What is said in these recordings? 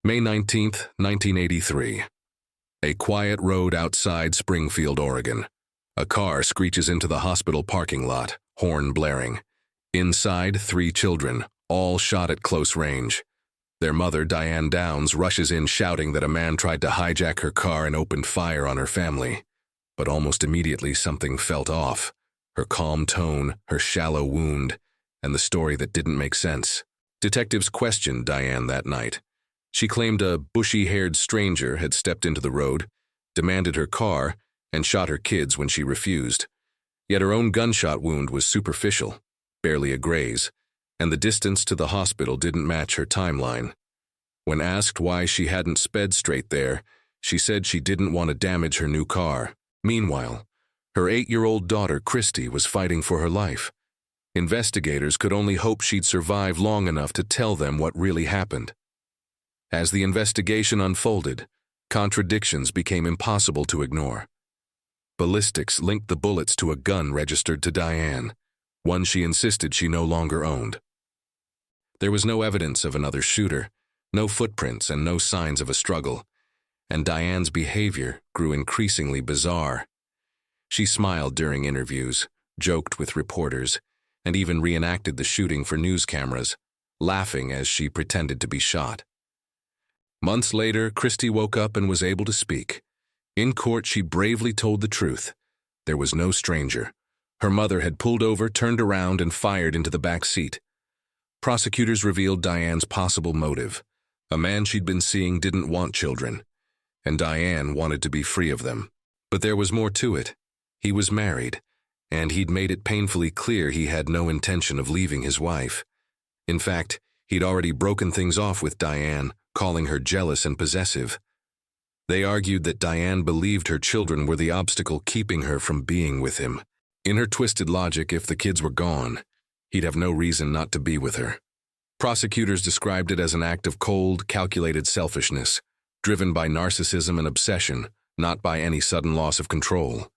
May 19, 1983. A quiet road outside Springfield, Oregon. A car screeches into the hospital parking lot, horn blaring. Inside, 3 children, all shot at close range. Their mother, Diane Downs, rushes in shouting that a man tried to hijack her car and opened fire on her family. But almost immediately something felt off. Her calm tone, her shallow wound, and the story that didn't make sense. Detectives questioned Diane that night. She claimed a bushy-haired stranger had stepped into the road, demanded her car, and shot her kids when she refused. Yet her own gunshot wound was superficial, barely a graze, and the distance to the hospital didn't match her timeline. When asked why she hadn't sped straight there, she said she didn't want to damage her new car. Meanwhile, her 8-year-old daughter, Christy, was fighting for her life. Investigators could only hope she'd survive long enough to tell them what really happened. As the investigation unfolded, contradictions became impossible to ignore. Ballistics linked the bullets to a gun registered to Diane, one she insisted she no longer owned. There was no evidence of another shooter, no footprints and no signs of a struggle, and Diane's behavior grew increasingly bizarre. She smiled during interviews, joked with reporters, and even reenacted the shooting for news cameras, laughing as she pretended to be shot. Months later, Christy woke up and was able to speak. In court, she bravely told the truth. There was no stranger. Her mother had pulled over, turned around, and fired into the back seat. Prosecutors revealed Diane's possible motive. A man she'd been seeing didn't want children, and Diane wanted to be free of them. But there was more to it. He was married, and he'd made it painfully clear he had no intention of leaving his wife. In fact, he'd already broken things off with Diane, calling her jealous and possessive. They argued that Diane believed her children were the obstacle keeping her from being with him. In her twisted logic, if the kids were gone, he'd have no reason not to be with her. Prosecutors described it as an act of cold, calculated selfishness, driven by narcissism and obsession, not by any sudden loss of control.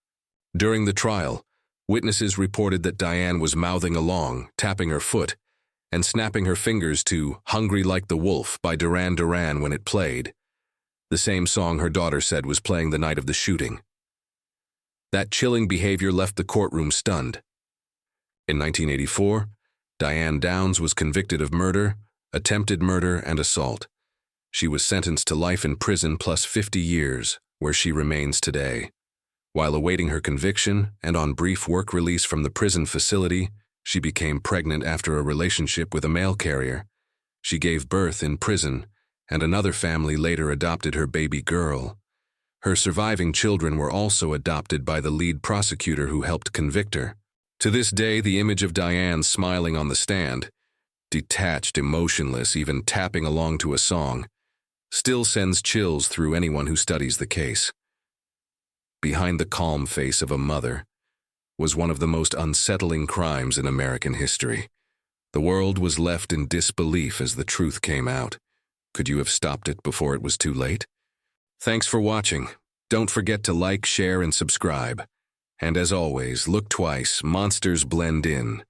During the trial, witnesses reported that Diane was mouthing along, tapping her foot, and snapping her fingers to "Hungry Like the Wolf" by Duran Duran when it played, the same song her daughter said was playing the night of the shooting. That chilling behavior left the courtroom stunned. In 1984, Diane Downs was convicted of murder, attempted murder, and assault. She was sentenced to life in prison plus 50 years, where she remains today. While awaiting her conviction and on brief work release from the prison facility, she became pregnant after a relationship with a mail carrier. She gave birth in prison, and another family later adopted her baby girl. Her surviving children were also adopted by the lead prosecutor who helped convict her. To this day, the image of Diane smiling on the stand, detached, emotionless, even tapping along to a song, still sends chills through anyone who studies the case. Behind the calm face of a mother was one of the most unsettling crimes in American history. The world was left in disbelief as the truth came out. Could you have stopped it before it was too late? Thanks for watching. Don't forget to like, share, and subscribe. And as always, look twice, monsters blend in.